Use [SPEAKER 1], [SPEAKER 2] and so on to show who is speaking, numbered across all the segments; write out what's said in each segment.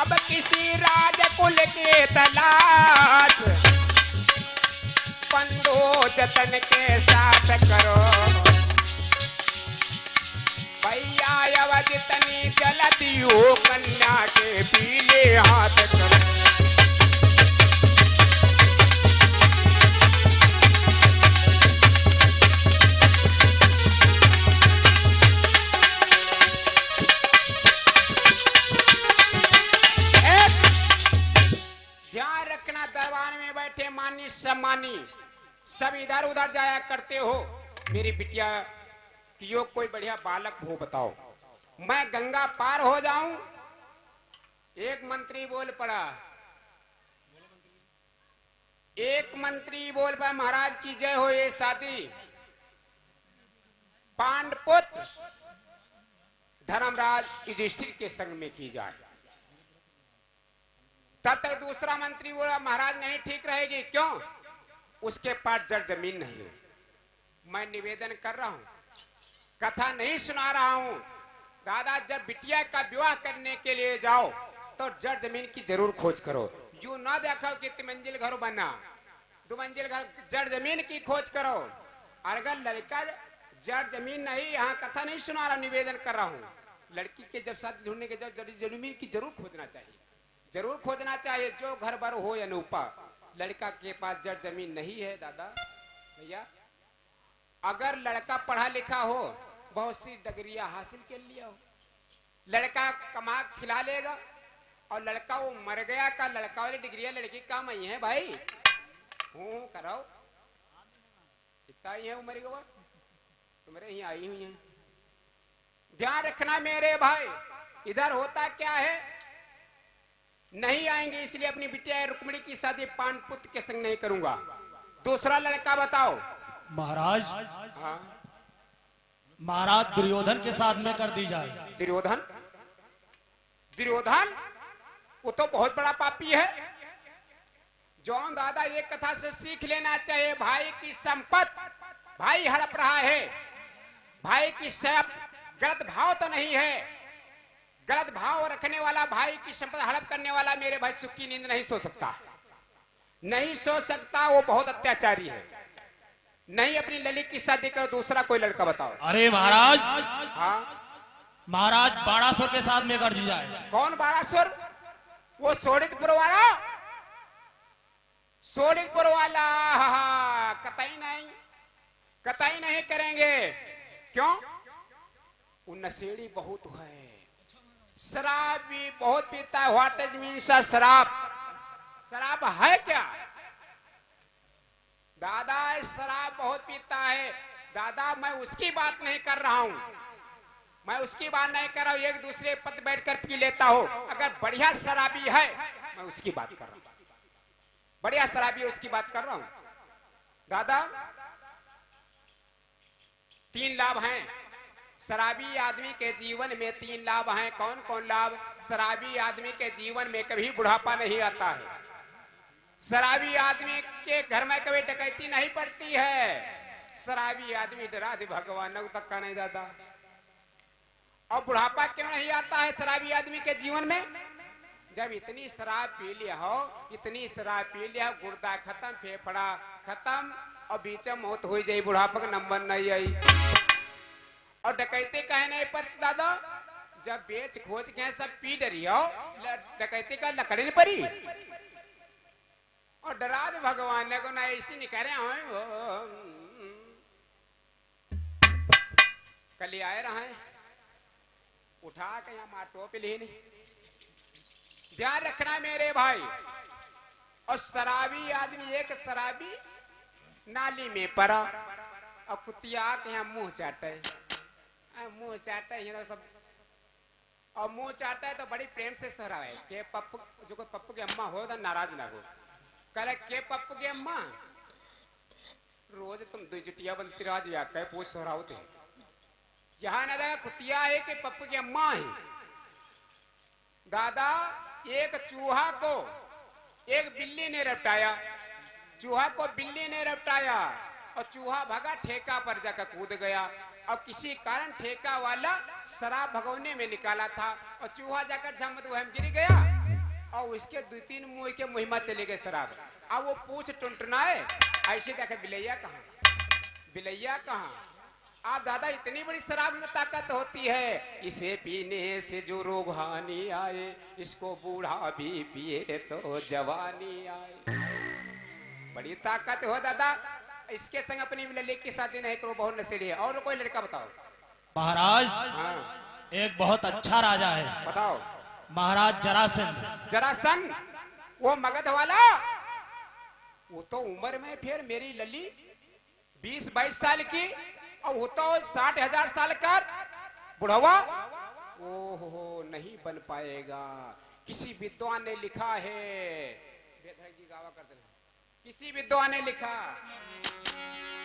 [SPEAKER 1] अब किसी राजकुल के तलाश, बंधो जतन के साथ करो। भैया अवध तनी जलती हो, कन्या के पीले हाथ करो। ध्यान रखना, दरबार में बैठे मानी सम्मानी सब इधर उधर जाया करते हो। मेरी बिटिया कि यो कोई बढ़िया बालक हो बताओ, मैं गंगा पार हो जाऊं। एक मंत्री बोल पड़ा, एक मंत्री बोल पड़ा, महाराज की जय हो, ये शादी पांडपुत्र धर्मराज युधिष्ठिर के संग में की जाए। तब तक दूसरा मंत्री बोला, महाराज नहीं ठीक रहेगी। क्यों? उसके पास जड़ जमीन नहीं है। मैं निवेदन कर रहा हूं, कथा नहीं सुना रहा हूं। दादा, जब बिटिया का विवाह करने के लिए जाओ तो जड़ जमीन की जरूर खोज करो। यूं ना देखो कि 3 मंजिल घर बना, 2 मंजिल घर, जड़ जमीन की खोज करो। अगर लड़का जड़ जमीन नहीं, यहाँ कथा नहीं सुना रहा, निवेदन कर रहा हूँ। लड़की के जब शादी ढूंढने के जड़ जमीन की जरूर खोजना चाहिए, जरूर खोजना चाहिए। जो घर भर हो या नूपा, लड़का के पास जड़ जमीन नहीं है दादा भैया। अगर लड़का पढ़ा लिखा हो, बहुत सी डिग्रियां हासिल कर लिया हो, लड़का कमा खिला लेगा, और लड़का वो मर गया का लड़का वाली डिग्रियां लड़की काम आई है भाई। हूं कराओ, इतना ही है उम्र के बाद तुम्हारे ही आई हुई है। ध्यान रखना मेरे भाई, इधर होता क्या है, नहीं आएंगे इसलिए अपनी बिटिया रुक्मिणी की शादी पांडपुत्र के संग नहीं करूंगा। दूसरा लड़का बताओ।
[SPEAKER 2] महाराज,
[SPEAKER 1] हाँ
[SPEAKER 2] महाराज दुर्योधन के साथ में कर दी जाए।
[SPEAKER 1] दुर्योधन? दुर्योधन वो तो बहुत बड़ा पापी है। जौन दादा ये कथा से सीख लेना चाहिए, भाई की संपत्ति भाई हड़प रहा है। भाई की सब गलत भाव तो नहीं है, गलत भाव रखने वाला, भाई की संपत्ति हड़प करने वाला मेरे भाई सुख की नींद नहीं सो सकता, नहीं सो सकता। वो बहुत अत्याचारी है। नहीं अपनी ललित की शादी करो, दूसरा कोई लड़का बताओ।
[SPEAKER 2] अरे महाराज,
[SPEAKER 1] हाँ
[SPEAKER 2] महाराज बाणासुर के साथ में कर दी जाए।
[SPEAKER 1] कौन बाणासुर? वो सोनितपुर वाला, सोनितपुर वाला। कतई नहीं, कतई नहीं करेंगे। क्यों? वो नशेड़ी बहुत है, शराब भी बहुत पीता है। व्हाट इज मीन शराब? शराब है क्या दादा? शराब बहुत पीता है दादा। मैं उसकी बात नहीं कर रहा हूं, मैं उसकी बात नहीं कर रहा हूं। एक दूसरे पद बैठकर पी लेता हो। अगर बढ़िया शराबी है, मैं उसकी बात कर रहा हूं, बढ़िया शराबी है उसकी बात कर रहा हूं। दादा 3 लाभ हैं शराबी आदमी के जीवन में। 3 लाभ हैं। कौन कौन लाभ? शराबी आदमी के जीवन में कभी बुढ़ापा नहीं आता है, शराबी आदमी के घर में कभी डकैती नहीं पड़ती है, शराबी आदमी डरा दे भगवान तक का नहीं दादा। और बुढ़ापा क्यों नहीं आता है शराबी आदमी के जीवन में? जब इतनी शराब पी लिया हो, इतनी शराब पी लिया, गुर्दा खत्म, फेफड़ा खत्म, और बीच में मौत हो जाए, बुढ़ापा का नंबर नहीं आई। और डकैती कहे नहीं पर दादा, जब बेच खोज के सब पी डरी हो, डकैती का लकड़ी नहीं पड़ी। और डरा दे भगवान ने को ना ऐसी नहीं कह रहे हो। कल आए रहे उठा के यहाँ माटो पे ले नहीं। ध्यान रखना मेरे भाई। और शराबी आदमी, एक शराबी नाली में पड़ा और कुतिया के यहाँ मुंह चाटे, मुंह चाटे ये सब, और मुंह चाटा है तो बड़ी प्रेम से सहराए के पप्पू, जो कोई पप्पू की अम्मा हो तो नाराज ना हो। कल के पप्पू की अम्मा, रोज तुम 2 जुटिया बनती राज या कह पूछ सहराओ थे। यहाँ ना दादा कुतिया है कि पप्पू की अम्मा है। दादा एक चूहा को एक बिल्ली ने रपटाया, चूहा को बिल्ली ने रपटाया, और चूहा भागा ठेका पर जाकर कूद गया। और किसी कारण ठेका वाला शराब भगोने में निकाला था, और चूहा जाकर झमद वहम गिर गया। और उसके 2-3 मुंह के मुहिमा चले गए शराब। अब वो पूछ टुनटुनाए, ऐसे देखे बिलैया कहाँ, बिलैया कहाँ। आप दादा इतनी बड़ी शराब में ताकत होती है, इसे पीने से जो रोगानी आए, इसको बूढ़ा भी पिए तो जवानी आए। बड़ी ताकत हो दादा। इसके संग अपनी लड़की की शादी नहीं करो, बहुत नशेड़ी है। और कोई लड़का बताओ।
[SPEAKER 2] महाराज
[SPEAKER 1] हाँ
[SPEAKER 2] एक बहुत अच्छा राजा है,
[SPEAKER 1] बताओ।
[SPEAKER 2] महाराज जरासंध।
[SPEAKER 1] जरासंध, वो मगध वाला, वो तो उम्र में फिर मेरी लली 20-22 साल की, और वो तो 60,000 साल का बुढ़वा। ओहो नहीं बन पाएगा। किसी विद्वान ने लिखा है, किसी विद्वान ने लिखा,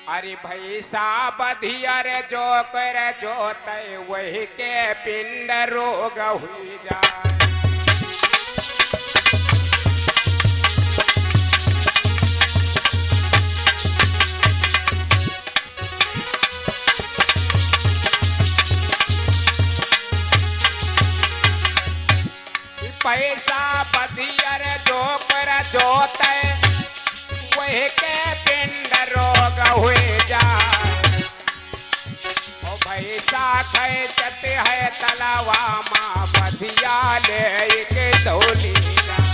[SPEAKER 1] अरे भाई साबधियर जो कर जोते वही के पिंड रोग हुई जाए। पैसा बधियर जो कर जोते वही के पिंड रोग हुए जाए। ओ भैसा खैचत है तलावा माँ बधिया ले के धोली जाए।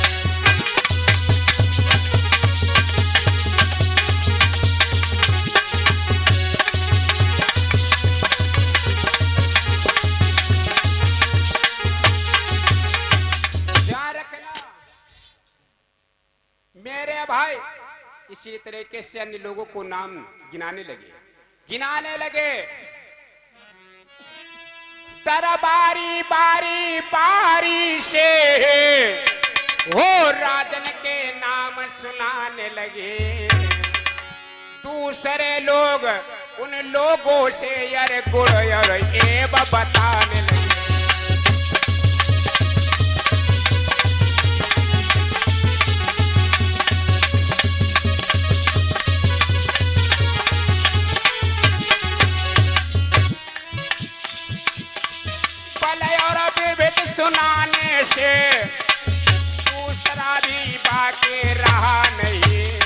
[SPEAKER 1] मेरे भाई इसी तरीके से अन्य लोगों को नाम गिनाने लगे। दरबारी बारी बारी से हो राजन के नाम सुनाने लगे। दूसरे लोग उन लोगों से यार गुड़ यार एब बताने लगे। सुनाने से दूसरा भी बाकी रहा नहीं।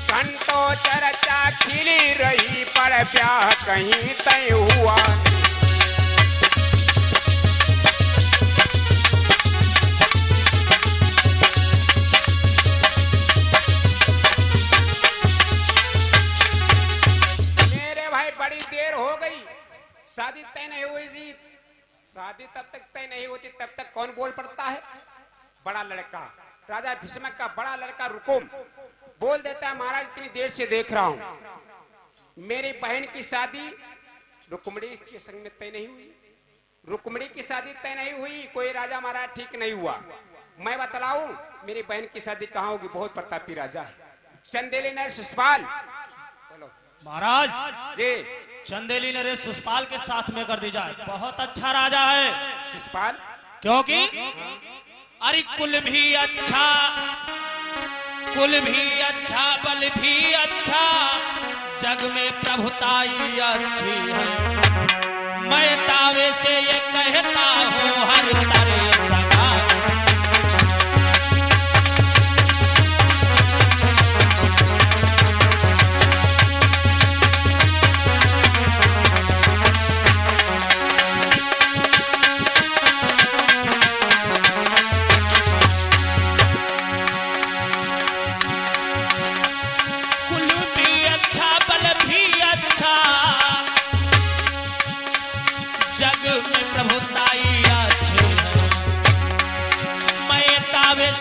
[SPEAKER 1] घंटों चर्चा खिली रही पर ब्याह कहीं तय हुआ नहीं। मेरे भाई बड़ी देर हो गई, शादी तय नहीं हुई जी। शादी तब तक तय नहीं होती तब तक कौन बोल पड़ता है? बड़ा लड़का, राजा भीष्मक का बड़ा लड़का रुकुम बोल देता है, महाराज इतनी देर से देख रहा हूं, मेरी बहन की शादी रुक्मणी के संग में तय नहीं हुई। रुक्मणी की शादी तय नहीं हुई, कोई राजा महाराज ठीक नहीं हुआ। मैं बतलाऊं मेरी बहन की शादी कहाँ होगी? बहुत प्रतापी राजा है, चंदेली नर शिशुपाल।
[SPEAKER 2] महाराज
[SPEAKER 1] जी
[SPEAKER 2] चंदेली नरेश शिशुपाल के साथ में कर दी जाए, बहुत अच्छा राजा है
[SPEAKER 1] शिशुपाल।
[SPEAKER 2] क्योंकि अरे कुल भी अच्छा, कुल भी अच्छा, बल भी अच्छा, जग में प्रभुताई अच्छी है। मैं दावे से ये कहता हूँ हर तरह सगा।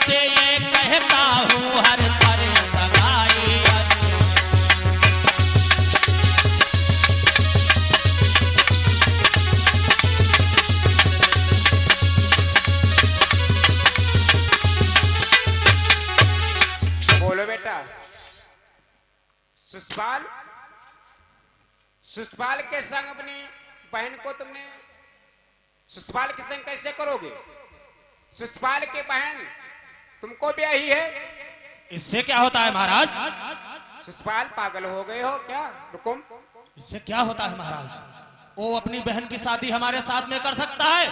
[SPEAKER 2] से ये कहता हूँ हर तरह सगाई अच्छी।
[SPEAKER 1] बोलो बेटा, शिशुपाल, शिशुपाल के संग अपनी बहन को तुमने शिशुपाल के संग कैसे करोगे? शिशुपाल की बहन तुमको ब्याही है,
[SPEAKER 2] इससे क्या होता है महाराज?
[SPEAKER 1] शिशुपाल पागल हो गए हो क्या? रुकुम,
[SPEAKER 2] इससे क्या होता है महाराज? वो अपनी बहन की शादी हमारे साथ में कर सकता है।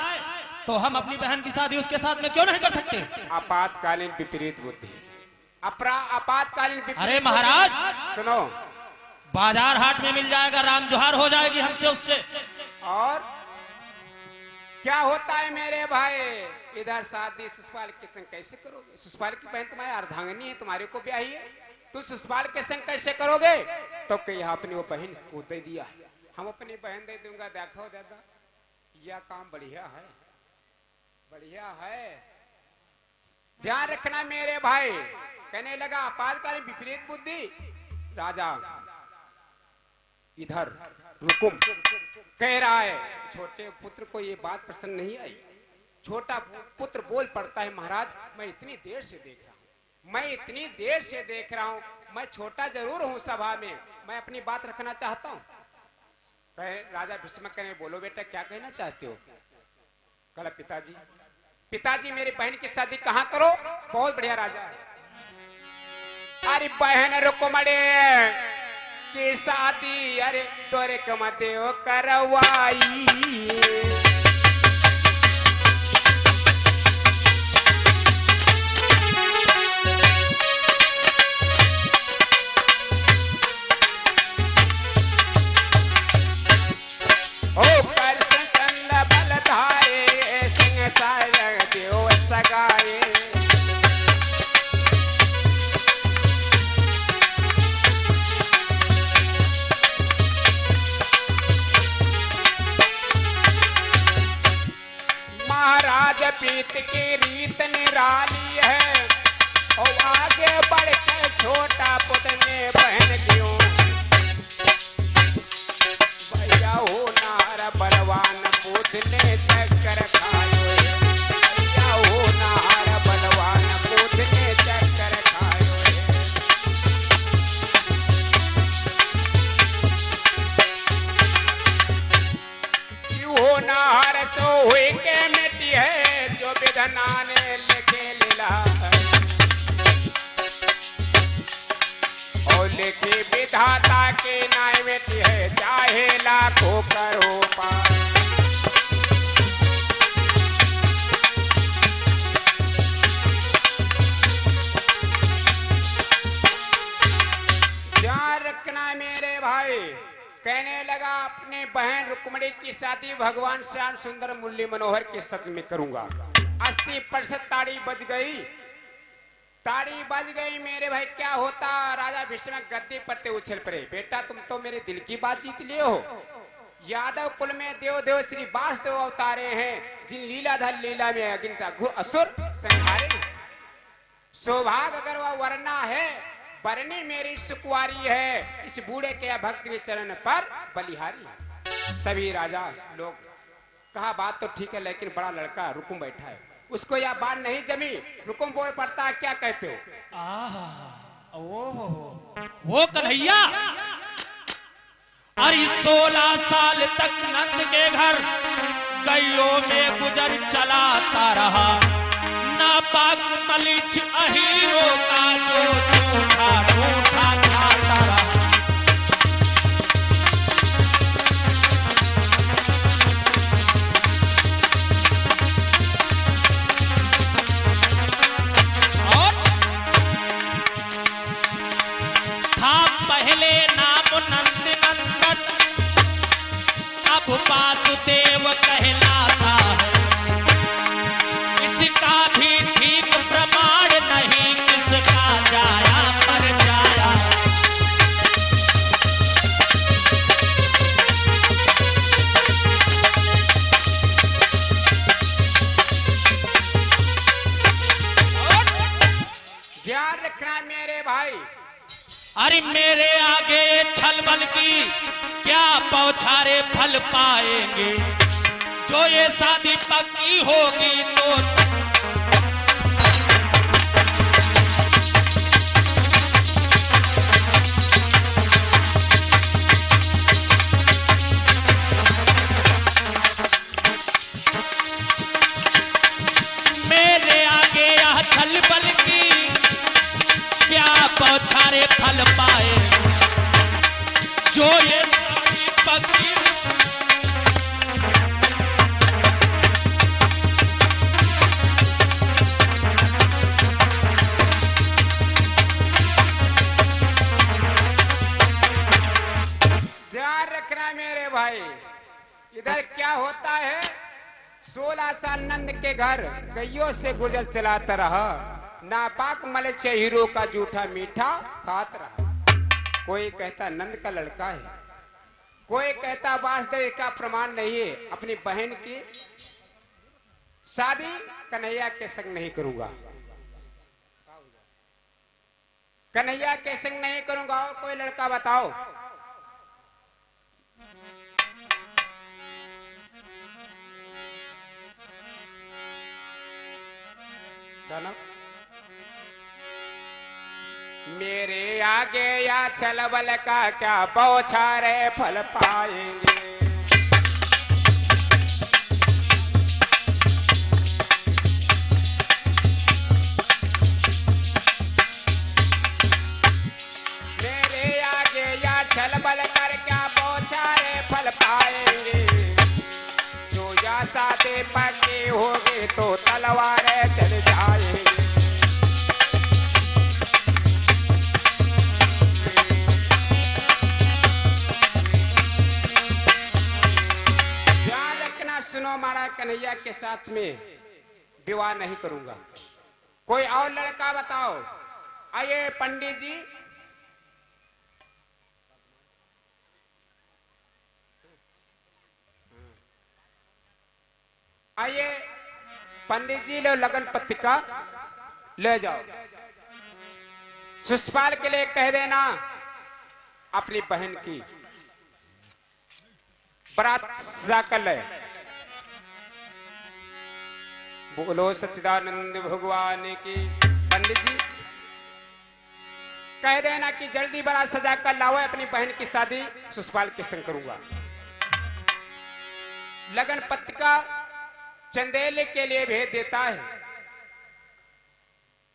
[SPEAKER 2] तो हम अपनी बहन की शादी उसके साथ में क्यों नहीं कर सकते?
[SPEAKER 1] आपातकालीन विपरीत बुद्धि, आपातकालीन विपरीत
[SPEAKER 2] अरे
[SPEAKER 1] बुद्धि।
[SPEAKER 2] महाराज,
[SPEAKER 1] सुनो,
[SPEAKER 2] बाजार हाट में मिल जाएगा, राम जोहार हो जाएगी हमसे उससे।
[SPEAKER 1] और क्या होता है मेरे भाई, इधर शादी शिशुपाल के संग कैसे करोगे? शिशुपाल की बहन तुम्हारी अर्धांगिनी है, तुम्हारे को ब्याही है, तुम शिशुपाल के संग कैसे करोगे? तो कहा अपनी वो बहन को दे दिया, हम अपनी बहन दे दूंगा। देखो दादा, यह काम बढ़िया है, बढ़िया है, ध्यान रखना मेरे भाई। कहने लगा आपातकालीन विपरीत बुद्धि। राजा इधर रुकुम कह रहा है, छोटे पुत्र को ये बात पसंद नहीं आई। छोटा पुत्र बोल पड़ता है, महाराज मैं इतनी देर से देख रहा हूँ, मैं इतनी देर से देख रहा हूँ, मैं छोटा जरूर हूँ सभा में, मैं अपनी बात रखना चाहता हूँ। कहे राजा भीष्मक, कहने बोलो बेटा क्या कहना चाहते हो? कहा पिताजी, पिताजी मेरी बहन की शादी कहाँ करो? बहुत बढ़िया राजा है। अरे बहन रुक्मणी की शादी अरे तोरे कमदेव करवाई। ओ परसों चंद बलधारे सिंह सार देव सगाए। महाराज पीत की रीत निराली है, और आगे बढ़कर छोटा पुत्र ने बहन क्यों भैया हो नार बलवान पुत ने चक्कर खायो। भैया हो नार बलवान पुत ने चक्कर खायो। हो नार सो हुई के मिट्टी है, जो विधना ने लिखे लीला और लिखी विधाता के नाय मिट्टी है, चाहे लाखों करो पार। ध्यान रखना मेरे भाई। कहने लगा अपनी बहन रुक्मणी की शादी भगवान श्याम सुंदर मुरली मनोहर के साथ में करूंगा। 80% ताड़ी बज गई, ताड़ी बज गई मेरे भाई। क्या होता? राजा भीष्म गद्दी पर उछल पड़े। बेटा तुम तो मेरे दिल की बात जीत लिए हो। यादव कुल में देव देव श्री वासुदेव अवतारे हैं, जिन लीलाधर लीला में अगिनता असुर संहारे। सौभाग्य अगर वह वरना है, बरनी मेरी सुकुआरी है, इस बूढ़े के भक्त चरण पर बलिहारी। सभी राजा लोग कहा बात तो ठीक है, लेकिन बड़ा लड़का रुकुम बैठा है, उसको यह बात नहीं जमी। रुकुम बोल पड़ता है, क्या कहते हो?
[SPEAKER 2] वो कन्हैया, अरे 16 साल तक नंद के घर गैयों में गुजर चलाता रहा, नापाक मलिच अहीरो का जो झूठा झूठा खाता रहा। और था पहले नाम नंद नंदन, अब वासुदेव कहलाता है। इसका भी ठीक प्रमाण नहीं, किसका जाया पर जाया।
[SPEAKER 1] ध्यान रखना मेरे भाई।
[SPEAKER 2] अरे मेरे आगे छलबल की क्या बौछारे फल पाएंगे, जो ये शादी पक्की होगी तो मेरे आगे यह छलबल की क्या बौछारे फल पाए, जो ये शादी पक्की
[SPEAKER 1] ध्यान रखना मेरे भाई, इधर क्या होता है, 16 साल नंद के घर गैयों से गुजर चलाता रहा, नापाक मल से हीरो का जूठा मीठा खात रहा। कोई कहता नंद का लड़का है, कोई कहता वासुदेव का प्रमाण नहीं है, अपनी बहन की शादी कन्हैया के संग नहीं करूंगा, कन्हैया के संग नहीं करूंगा। और कोई लड़का बताओ। मेरे आगे या छलबल का क्या बौछारे फल पाएंगे। मेरे आगे या छलबल कर क्या बौछारे फल पाएंगे। जो या सादे पके होगे तो तलवारें चल जाएंगे। सुनो, हमारा कन्हैया के साथ में विवाह नहीं करूंगा। कोई और लड़का बताओ। आइए पंडित जी, आइए पंडित जी, लो लगन पत्रिका ले जाओ। शिषपाल के लिए कह देना अपनी बहन की बारात सजा कर ले। बोलो सच्चिदानंद भगवान की। पंडित जी कह देना कि जल्दी बारात सजा कर लाओ, अपनी बहन की शादी शिषपाल के संग करूंगा। लगन पत्रिका चंदेले के लिए भेज देता है।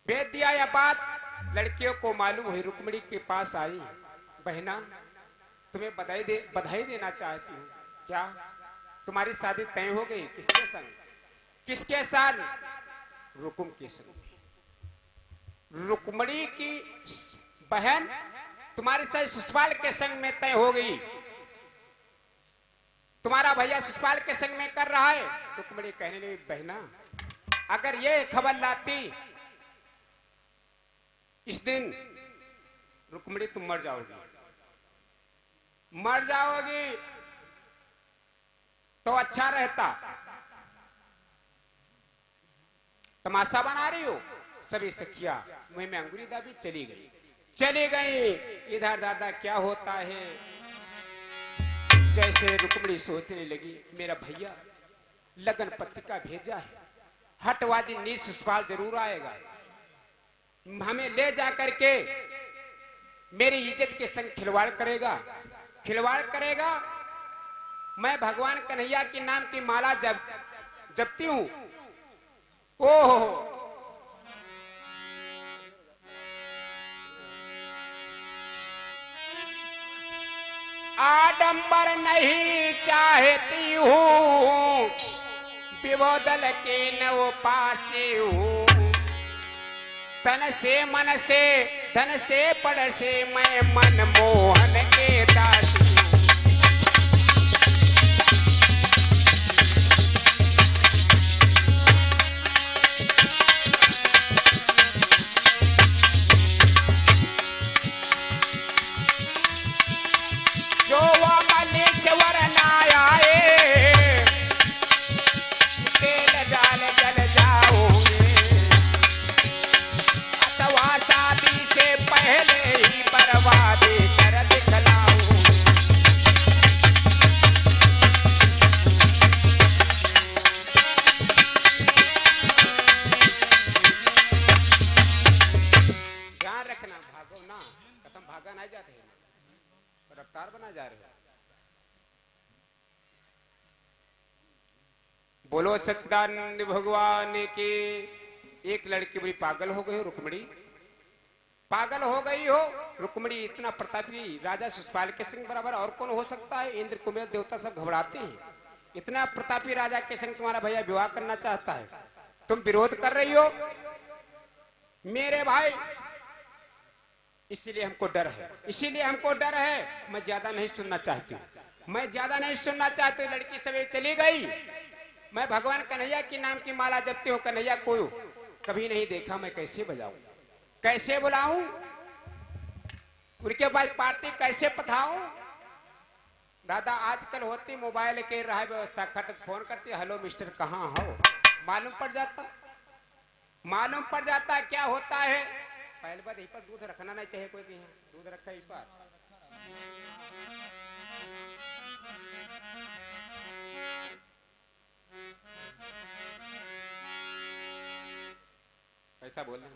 [SPEAKER 1] भेज दिया यह बात लड़कियों को मालूम हुई। रुक्मिणी के पास आई, बहना तुम्हें बधाई देना चाहती हूँ। क्या तुम्हारी शादी तय हो गई? किसके संग? किसके साथ? रुकुम के संग। रुक्मिणी की बहन तुम्हारी शादी शिषपाल के संग में तय हो गई। तुम्हारा भैया शिषपाल के संग में कर रहा है। रुक्मिणी कहने लगी, बहना अगर ये खबर लाती इस दिन, रुक्मिणी तुम मर जाओगी, मर जाओगी तो अच्छा रहता। तमाशा बना रही हो? सभी सखिया मुंह में अंगुली दाबी चली गई। इधर दादा क्या होता है, जैसे रुक्मिणी सोचने लगी, मेरा भैया लगन पत्रिका भेजा है, हटवाजी नीच शिषपाल जरूर आएगा, हमें ले जा करके मेरी इज्जत के संग खिलवाड़ करेगा। मैं भगवान कन्हैया के नाम की माला जपती हूं। ओहो, आडंबर नहीं चाहती हूँ, विभोदल के न वो पासे हूँ। तन से मन से धन से पड़ से मैं मनमोहन के दासी। जो वो मले चवर ना आए, तेल जाल जल जाओगे, अथवा शादी से पहले ही बर्बादी कर दिखलाऊं। ध्यान रखना, भागो ना, खत्म भागा ना जाते हैं, रफ्तार बना जा रहे। बोलो सच्चिदानंद भगवान की। एक लड़की बड़ी पागल हो गई हो, रुक्मिणी पागल हो गई हो। रुक्मिणी इतना प्रतापी राजा शिषपाल के संग बराबर और कौन हो सकता है? इंद्र कुबेर देवता सब घबराते हैं। इतना प्रतापी राजा के संग तुम्हारा भैया विवाह करना चाहता है, तुम विरोध कर रही हो। मेरे भाई इसीलिए हमको डर है, इसीलिए हमको डर है। मैं ज्यादा नहीं सुनना चाहती हूँ, मैं ज्यादा नहीं सुनना चाहती हूँ। लड़की सवेरे चली गई। मैं भगवान कन्हैया की नाम की माला जपती हूँ। कन्हैया को कभी नहीं देखा, मैं कैसे बजाऊं, कैसे बुलाऊं, उनके पास पार्टी कैसे पठाऊं। दादा आजकल होती मोबाइल के रहा व्यवस्था, खट फोन करती, हेलो मिस्टर कहाँ हो, मालूम पड़ जाता, मालूम पड़ जाता क्या होता है। पहले बात यहीं पर दूध रखना नहीं चाहिए, कोई भी दूध रखा यहीं पर। ऐसा बोलना